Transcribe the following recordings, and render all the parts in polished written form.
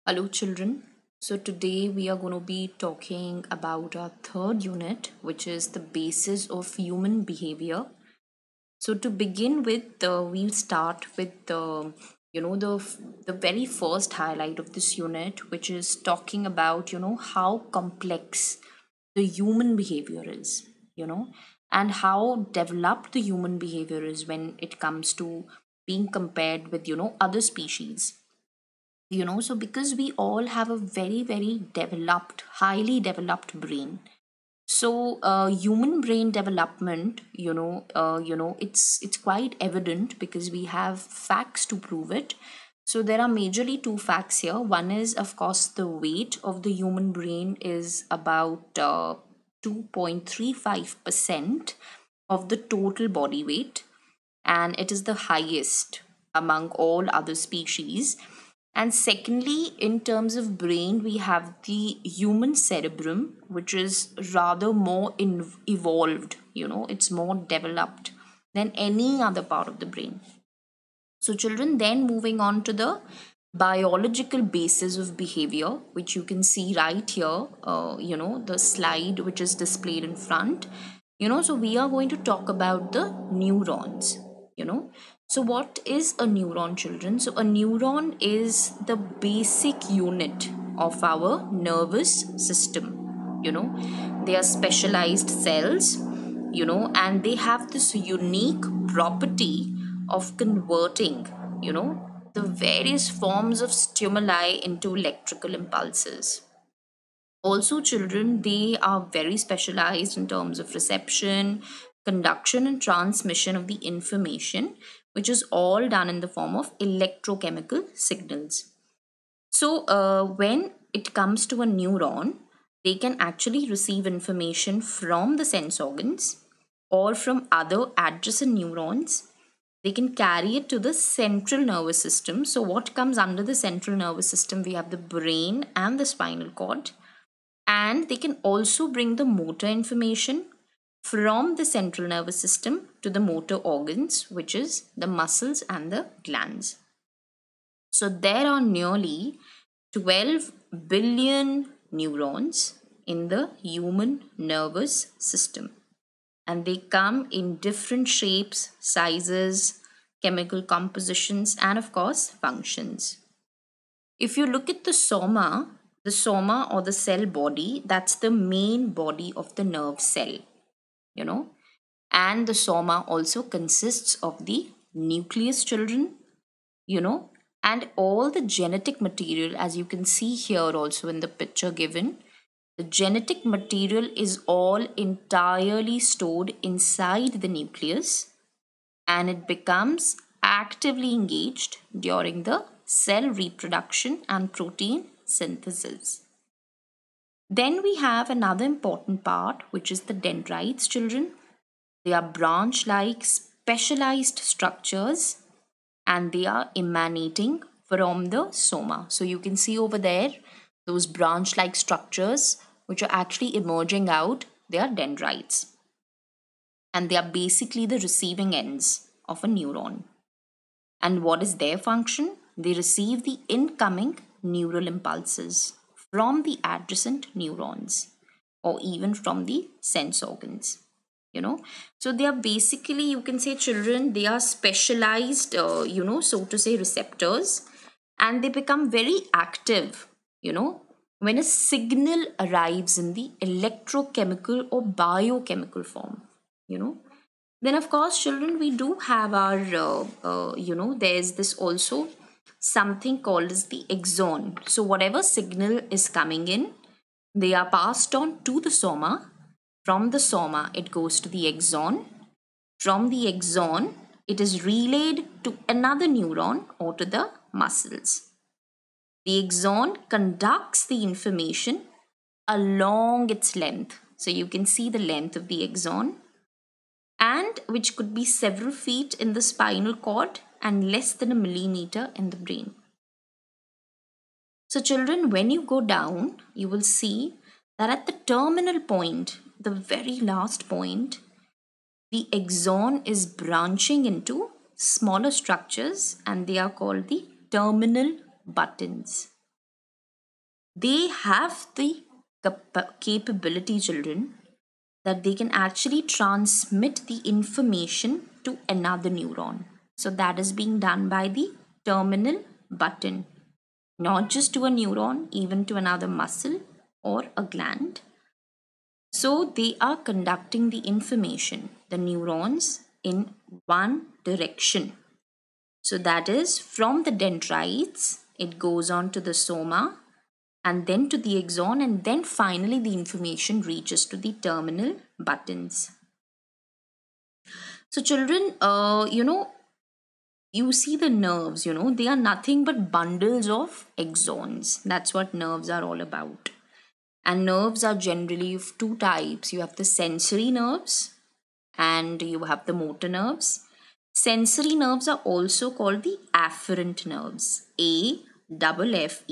Hello, children. So, today we are going to be talking about our third unit, which is the basis of human behavior. So, to begin with, we'll start with the very first highlight of this unit, which is talking about how complex the human behavior is, and how developed the human behavior is when it comes to being compared with other species. So because we all have a very developed, highly developed brain. So human brain development, it's quite evident because we have facts to prove it. So there are majorly two facts here. One is, of course, the weight of the human brain is about 2.35% of the total body weight, and it is the highest among all other species. And secondly, in terms of brain, we have the human cerebrum, which is rather more evolved, it's more developed than any other part of the brain. So, children, then moving on to the biological basis of behavior, which you can see right here, the slide which is displayed in front. So we are going to talk about the neurons, you know. So, what is a neuron, children? So, a neuron is the basic unit of our nervous system, They are specialized cells, and they have this unique property of converting, the various forms of stimuli into electrical impulses. Also, children, they are very specialized in terms of reception, conduction, and transmission of the information, which is all done in the form of electrochemical signals. So, when it comes to a neuron, they can actually receive information from the sense organs or from other adjacent neurons. They can carry it to the central nervous system. So, what comes under the central nervous system? We have the brain and the spinal cord, and they can also bring the motor information from the central nervous system to the motor organs, which is the muscles and the glands. So there are nearly 12 billion neurons in the human nervous system, and they come in different shapes, sizes, chemical compositions, and of course functions. If you look at the soma or the cell body, that's the main body of the nerve cell, you know. And the soma also consists of the nucleus, children, you know, and all the genetic material, as you can see here also in the picture given. The genetic material is all entirely stored inside the nucleus, and it becomes actively engaged during the cell reproduction and protein synthesis. Then we have another important part, which is the dendrites, children. They are branch like specialized structures, and they are emanating from the soma. So you can see over there those branch like structures which are actually emerging out. They are dendrites, and they are basically the receiving ends of a neuron. And what is their function? They receive the incoming neural impulses from the adjacent neurons or even from the sense organs. So they are basically, you can say, children, they are specialized, so to say, receptors, and they become very active, when a signal arrives in the electrochemical or biochemical form, you know then, of course, children, we do have our, there's this also something called as the axon. So, whatever signal is coming in, they are passed on to the soma. From the soma, it goes to the axon. From the axon, it is relayed to another neuron or to the muscles. The axon conducts the information along its length. So, you can see the length of the axon, and which could be several feet in the spinal cord and less than a millimeter in the brain. So, children, when you go down, you will see that at the terminal point, the very last point, the axon is branching into smaller structures, and they are called the terminal buttons. they have the capability, children, that they can actually transmit the information to another neuron. So that is being done by the terminal button, not just to a neuron, even to another muscle or a gland. So they are conducting the information, the neurons, in one direction. So that is from the dendrites, it goes on to the soma and then to the axon, and then finally the information reaches to the terminal buttons. So children, you see the nerves, they are nothing but bundles of axons. That's what nerves are all about. And nerves are generally of two types. You have the sensory nerves and you have the motor nerves. Sensory nerves are also called the afferent nerves. AFFERENT.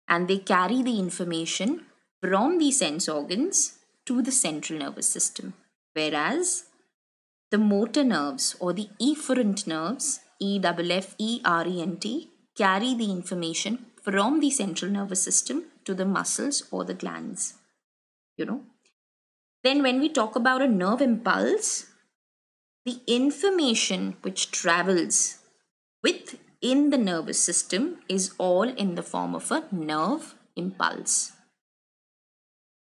And they carry the information from the sense organs to the central nervous system. Whereas the motor nerves or the efferent nerves, EFFERENT, carry the information from the central nervous system to the muscles or the glands. Then when we talk about a nerve impulse, the information which travels within the nervous system is all in the form of a nerve impulse.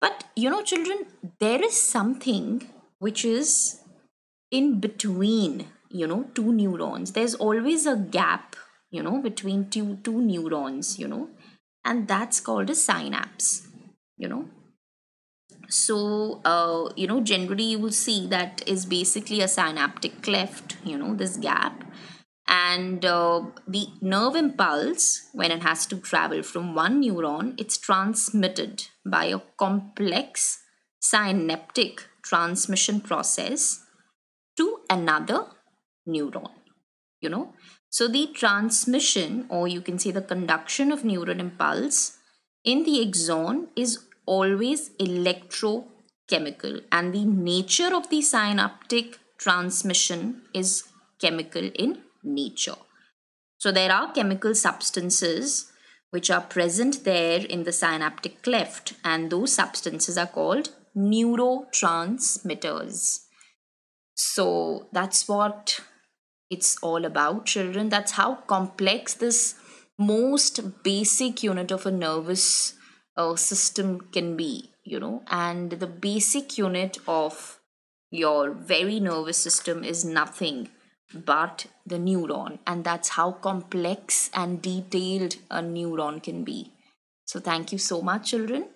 But children, there is something which is in between, two neurons. There's always a gap, between two neurons, and that's called a synapse, you know. So, generally you will see that is basically a synaptic cleft, this gap. And the nerve impulse, when it has to travel from one neuron, it's transmitted by a complex synaptic transmission process to another neuron, So the transmission, or you can say the conduction of neural impulse in the axon is always electrochemical, and the nature of the synaptic transmission is chemical in nature. So there are chemical substances which are present there in the synaptic cleft, and those substances are called neurotransmitters. So that's what it's all about, children. That's how complex this most basic unit of a nervous system can be, and the basic unit of your very nervous system is nothing but the neuron, and that's how complex and detailed a neuron can be. So thank you so much, children.